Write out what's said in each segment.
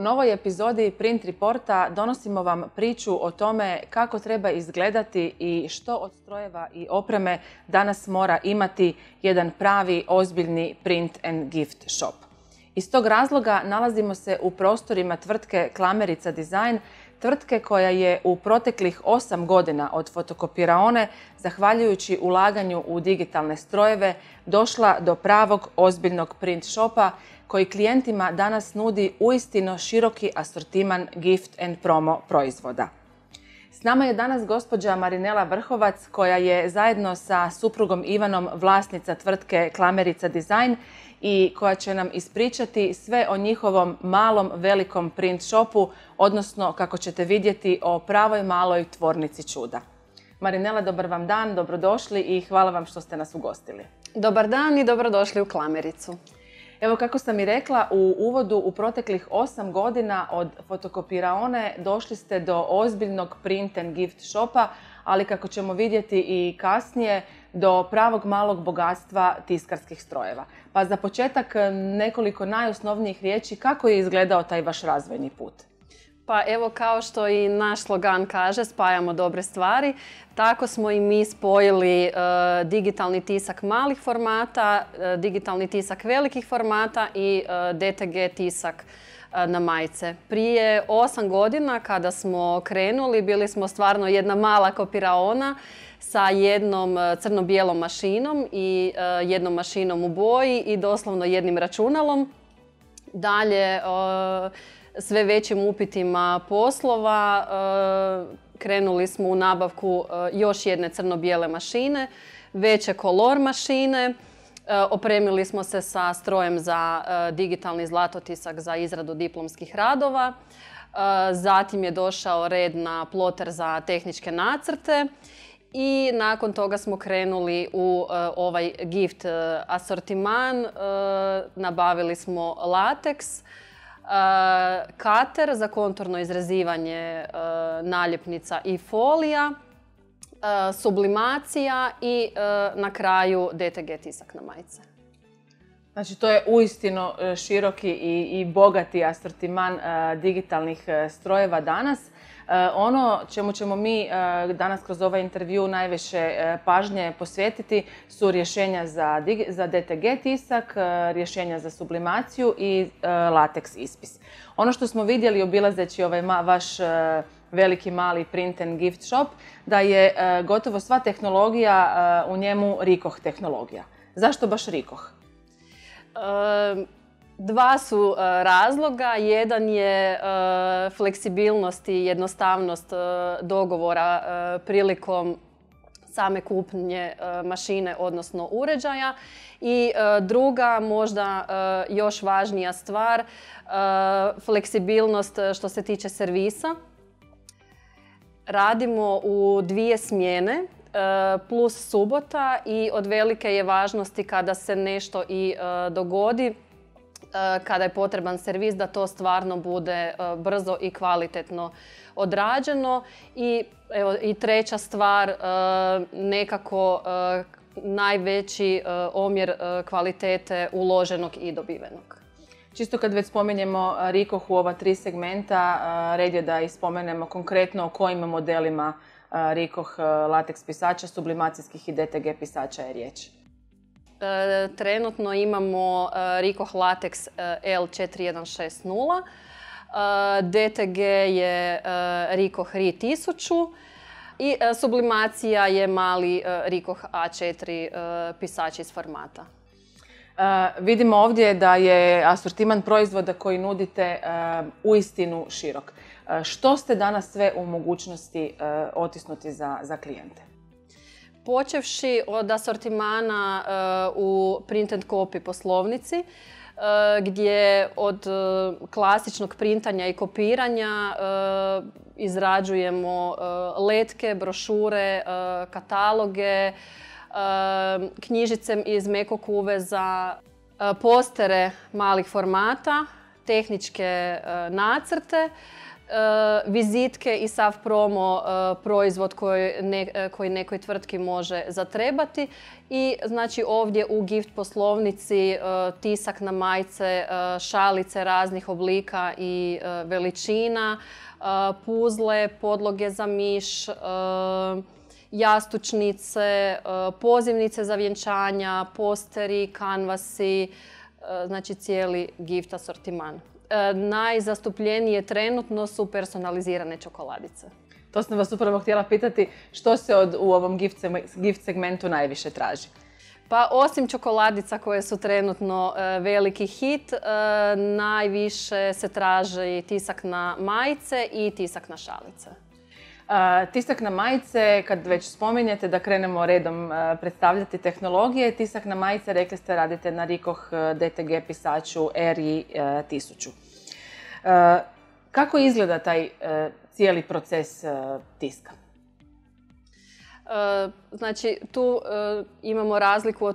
novoj epizodi Print Reporta donosimo vam priču o tome kako treba izgledati i što od strojeva i opreme danas mora imati jedan pravi, ozbiljni print and gift shop. Iz tog razloga nalazimo se u prostorima tvrtke Klamerica Design, tvrtke koja je u proteklih 8 godina od fotokopiraone, zahvaljujući ulaganju u digitalne strojeve, došla do pravog ozbiljnog print shopa koji klijentima danas nudi uistinu široki asortiman gift and promo proizvoda. S nama je danas gospođa Marinela Vrhovac koja je zajedno sa suprugom Ivanom vlasnica tvrtke Klamerica Design i koja će nam ispričati sve o njihovom malom velikom print shopu, odnosno kako ćete vidjeti o pravoj maloj tvornici čuda. Marinela, dobar vam dan, dobrodošli i hvala vam što ste nas ugostili. Dobar dan i dobrodošli u Klamericu. Evo, kako sam i rekla u uvodu, u proteklih 8 godina od fotokopiraone došli ste do ozbiljnog print and gift shopa, ali kako ćemo vidjeti i kasnije, do pravog malog bogatstva tiskarskih strojeva. Pa za početak nekoliko najosnovnijih riječi, kako je izgledao taj vaš razvojni put? Pa evo, kao što i naš slogan kaže, spajamo dobre stvari, tako smo i mi spojili digitalni tisak malih formata, digitalni tisak velikih formata i DTG tisak na majice. Prije 8 godina kada smo krenuli, bili smo stvarno jedna mala kopiraona sa jednom crno-bijelom mašinom i jednom mašinom u boji i doslovno jednim računalom. Dalje, sve većim upitima poslova krenuli smo u nabavku još jedne crno-bijele mašine, veće kolor mašine. Opremili smo se sa strojem za digitalni zlatotisak za izradu diplomskih radova. Zatim je došao red na ploter za tehničke nacrte. I nakon toga smo krenuli u ovaj gift asortiman. Nabavili smo lateks, kater za konturno izrezivanje naljepnica i folija, sublimacija i na kraju DTG tisak na majice. Znači, to je uistinu široki i bogati asortiman digitalnih strojeva danas. Ono čemu ćemo mi danas kroz ovaj intervju najviše pažnje posvetiti su rješenja za DTG tisak, rješenja za sublimaciju i lateks ispis. Ono što smo vidjeli obilazeći ovaj vaš veliki mali print and gift shop, da je gotovo sva tehnologija u njemu Rikoh tehnologija. Zašto baš Rikoh? Dva su razloga. Jedan je fleksibilnost i jednostavnost dogovora prilikom same kupnje mašine, odnosno uređaja. I druga, možda još važnija stvar, fleksibilnost što se tiče servisa. Radimo u 2 smjene plus subota i od velike je važnosti kada se nešto i dogodi, kada je potreban servis, da to stvarno bude brzo i kvalitetno odrađeno. I treća stvar, nekako najveći omjer kvalitete uloženog i dobivenog. Čisto kad već spominjemo Rikoh u ova 3 segmenta, red je da i spomenemo konkretno o kojim modelima Rikoh lateks pisača, sublimacijskih i DTG pisača je riječ. Trenutno imamo Rikoh lateks L4160, DTG je Rikoh RI 1000 i sublimacija je mali Rikoh A4 pisač iz formata. Vidimo ovdje da je asortiman proizvoda koji nudite uistinu širok. Što ste danas sve u mogućnosti otisnuti za klijente? Počevši od asortimana u print and copy poslovnici, gdje od klasičnog printanja i kopiranja izrađujemo letke, brošure, kataloge, knjižice iz mekog uveza, postere malih formata, tehničke nacrte vizitke i sav promo proizvod koji nekoj tvrtki može zatrebati. I znači ovdje u gift poslovnici tisak na majice, šalice raznih oblika i veličina, puzle, podloge za miš, jastučnice, pozivnice za vjenčanja, posteri, kanvasi, znači cijeli gift asortiman. Najzastupljenije trenutno su personalizirane čokoladice. To sam vas upravo htjela pitati, što se u ovom gift segmentu najviše traži? Pa osim čokoladica koje su trenutno veliki hit, najviše se traži tisak na majice i tisak na šalice. Tisak na majice, kad već spominjete da krenemo redom predstavljati tehnologije, tisak na majice, rekli ste, radite na Rikoh DTG pisaču RI 1000. Kako izgleda taj cijeli proces tiska? Znači, tu imamo razliku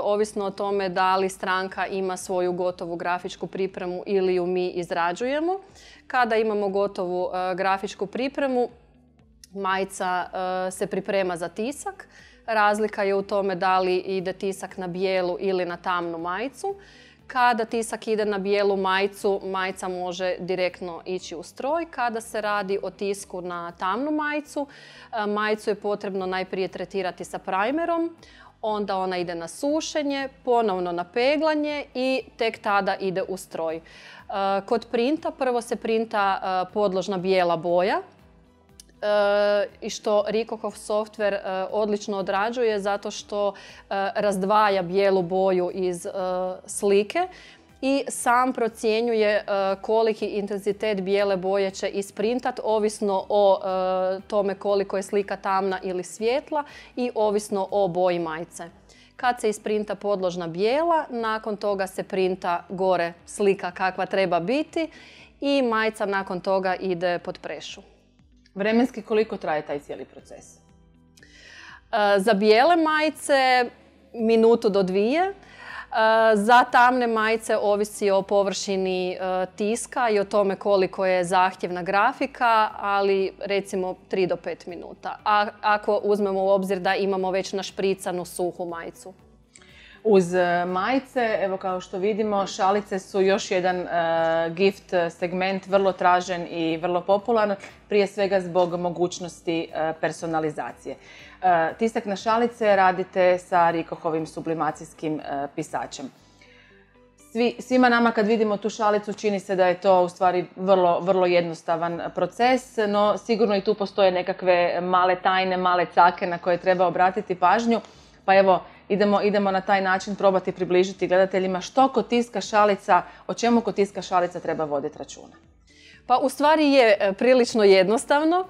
ovisno o tome da li stranka ima svoju gotovu grafičku pripremu ili ju mi izrađujemo. Kada imamo gotovu grafičku pripremu, majica se priprema za tisak. Razlika je u tome da li ide tisak na bijelu ili na tamnu majicu. Kada tisak ide na bijelu majicu, majica može direktno ići u stroj. Kada se radi o tisku na tamnu majicu, majicu je potrebno najprije tretirati sa primerom, onda ona ide na sušenje, ponovno na peglanje i tek tada ide u stroj. Kod printa prvo se printa podložna bijela boja, i što Rikohov software odlično odrađuje zato što razdvaja bijelu boju iz slike i sam procjenjuje koliki intenzitet bijele boje će isprintat ovisno o tome koliko je slika tamna ili svjetla i ovisno o boji majice. Kad se isprinta podložna bijela, nakon toga se printa gore slika kakva treba biti i majica nakon toga ide pod prešu. Vremenski koliko traje taj cijeli proces? Za bijele majice minutu do 2. Za tamne majice ovisi o površini tiska i o tome koliko je zahtjevna grafika, ali recimo 3 do 5 minuta. A ako uzmemo u obzir da imamo već našpricanu suhu majicu. Uz majice, evo kao što vidimo, šalice su još jedan gift segment, vrlo tražen i vrlo popularan, prije svega zbog mogućnosti personalizacije. Tisak na šalice radite sa Rikohovim sublimacijskim pisačem. Svima nama kad vidimo tu šalicu čini se da je to u stvari vrlo jednostavan proces, no sigurno i tu postoje nekakve male tajne, male cake na koje treba obratiti pažnju. Pa evo, idemo na taj način probati približiti gledateljima što kod tiska šalica, o čemu kod tiska šalica treba voditi računa. Pa u stvari je prilično jednostavno.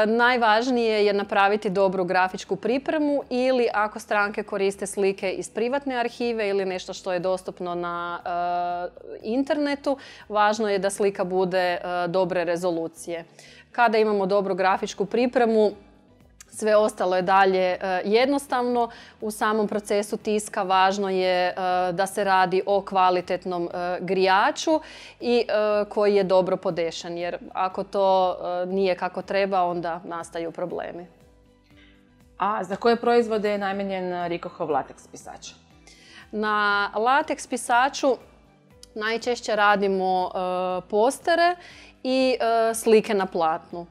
Najvažnije je napraviti dobru grafičku pripremu ili ako stranke koriste slike iz privatne arhive ili nešto što je dostupno na internetu, važno je da slika bude dobre rezolucije. Kada imamo dobru grafičku pripremu, sve ostalo je dalje jednostavno. U samom procesu tiska važno je da se radi o kvalitetnom grijaču i koji je dobro podešen, jer ako to nije kako treba, onda nastaju problemi. A za koje proizvode je namijenjen Rikohov lateks pisač? Na lateks pisaču najčešće radimo postere i slike na platnu.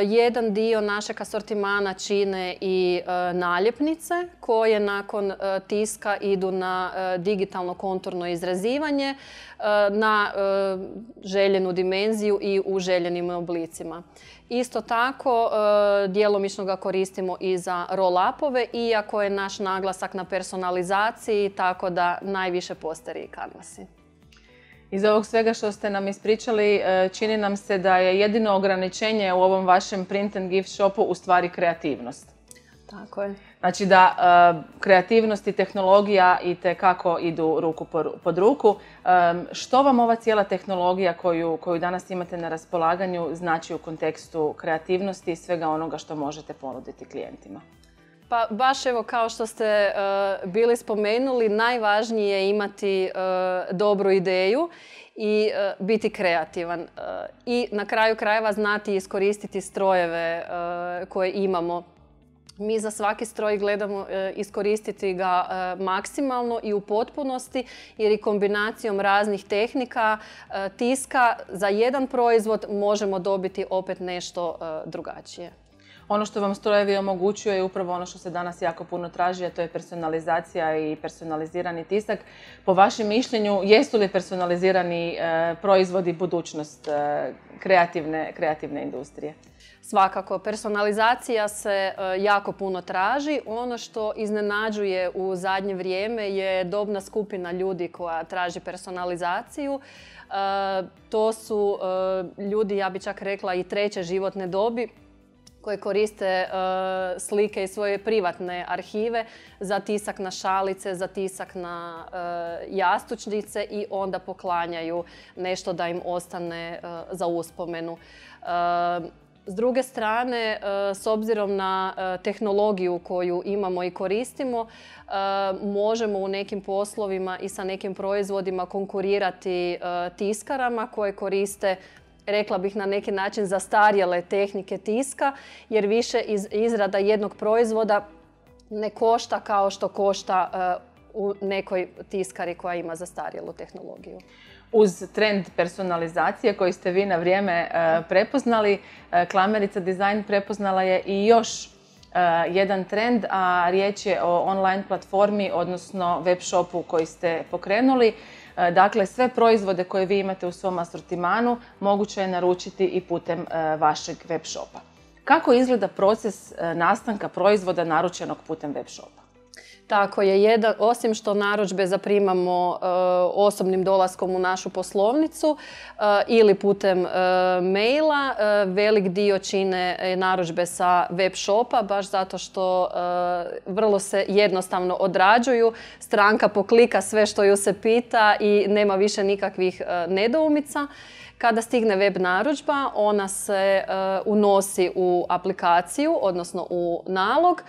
Jedan dio našeg asortimana čine i naljepnice koje nakon tiska idu na digitalno konturno izrezivanje na željenu dimenziju i u željenim oblicima. Isto tako, djelomično ga koristimo i za roll-upove, iako je naš naglasak na personalizaciji, tako da najviše posteri i kanvasi. Iz ovog svega što ste nam ispričali, čini nam se da je jedino ograničenje u ovom vašem print and gift shopu u stvari kreativnost. Tako je. Znači da kreativnost i tehnologija itekako idu ruku pod ruku. Što vam ova cijela tehnologija koju danas imate na raspolaganju znači u kontekstu kreativnosti i svega onoga što možete ponuditi klijentima? Pa baš evo kao što ste bili spomenuli, najvažnije je imati dobru ideju i biti kreativan. I na kraju krajeva znati iskoristiti strojeve koje imamo. Mi za svaki stroj gledamo iskoristiti ga maksimalno i u potpunosti, jer i kombinacijom raznih tehnika tiska za jedan proizvod možemo dobiti opet nešto drugačije. Ono što vam strojevi omogućuje je upravo ono što se danas jako puno traži, a to je personalizacija i personalizirani tisak. Po vašem mišljenju, jesu li personalizirani proizvodi budućnost kreativne industrije? Svakako, personalizacija se jako puno traži. Ono što iznenađuje u zadnje vrijeme je dobna skupina ljudi koja traži personalizaciju. To su ljudi, ja bih čak rekla, i treće životne dobi, koje koriste slike iz svoje privatne arhive za tisak na šalice, za tisak na jastučnice i onda poklanjaju nešto da im ostane za uspomenu. S druge strane, s obzirom na tehnologiju koju imamo i koristimo, možemo u nekim poslovima i sa nekim proizvodima konkurirati tiskarama koje koriste, rekla bih na neki način, zastarjele tehnike tiska, jer više izrada jednog proizvoda ne košta kao što košta u nekoj tiskari koja ima zastarjelu tehnologiju. Uz trend personalizacije koji ste vi na vrijeme prepoznali, Klamerica Design prepoznala je i još jedan trend, a riječ je o online platformi, odnosno web shopu koji ste pokrenuli. Dakle, sve proizvode koje vi imate u svom asortimanu moguće je naručiti i putem vašeg web shopa. Kako izgleda proces nastanka proizvoda naručenog putem web shopa? Tako je, osim što narudžbe zaprimamo osobnim dolaskom u našu poslovnicu ili putem maila, velik dio čine narudžbe sa web shopa, baš zato što vrlo se jednostavno odrađuju. Stranka poklika sve što ju se pita i nema više nikakvih nedoumica. Kada stigne web narudžba, ona se unosi u aplikaciju, odnosno u nalog.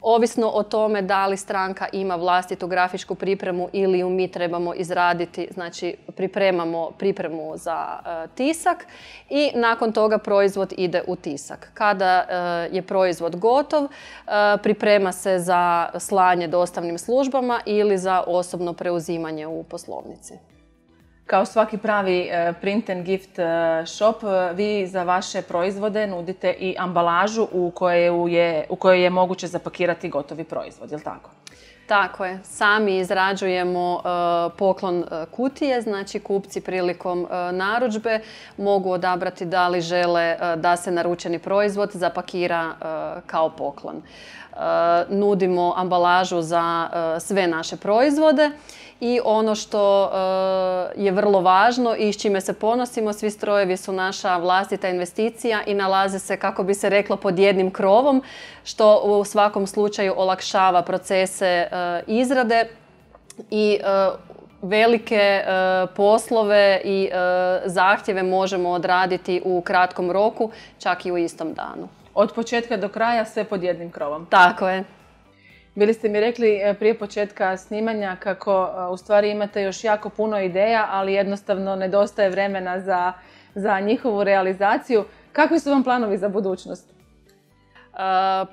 Ovisno o tome da li stranka ima vlastitu grafičku pripremu ili ju mi trebamo izraditi, znači pripremamo pripremu za tisak i nakon toga proizvod ide u tisak. Kada je proizvod gotov, priprema se za slanje dostavnim službama ili za osobno preuzimanje u poslovnici. Kao svaki pravi print and gift shop, vi za vaše proizvode nudite i ambalažu u kojoj je moguće zapakirati gotovi proizvod, je li tako? Tako je. Sami izrađujemo poklon kutije, znači kupci prilikom narudžbe mogu odabrati da li žele da se naručeni proizvod zapakira kao poklon. Nudimo ambalažu za sve naše proizvode. I ono što je vrlo važno i s čime se ponosimo, svi strojevi su naša vlastita investicija i nalaze se, kako bi se reklo, pod jednim krovom, što u svakom slučaju olakšava procese izrade i velike poslove i zahtjeve možemo odraditi u kratkom roku, čak i u istom danu. Od početka do kraja sve pod jednim krovom. Tako je. Bili ste mi rekli prije početka snimanja kako u stvari imate još jako puno ideja, ali jednostavno nedostaje vremena za njihovu realizaciju. Kakvi su vam planovi za budućnost?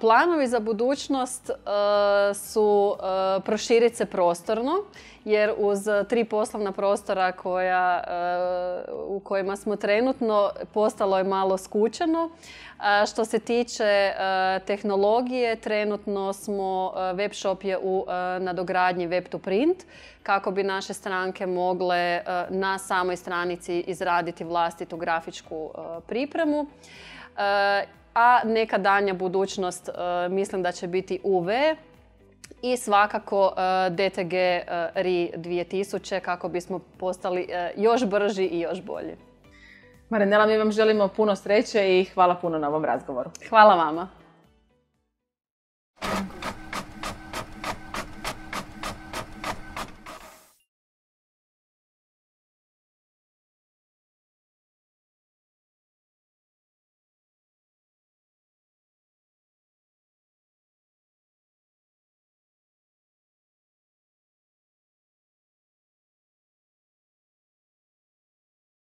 Planovi za budućnost su proširiti se prostorno, jer uz 3 poslovna prostora u kojima smo trenutno postalo je malo skučeno. Što se tiče tehnologije, trenutno web shop je u nadogradnji web to print, kako bi naše stranke mogle na samoj stranici izraditi vlastitu grafičku pripremu. A neka daljnja budućnost mislim da će biti UV i svakako DTG RI 2000 kako bismo postali još brži i još bolji. Marinela, mi vam želimo puno sreće i hvala puno na ovom razgovoru. Hvala vama.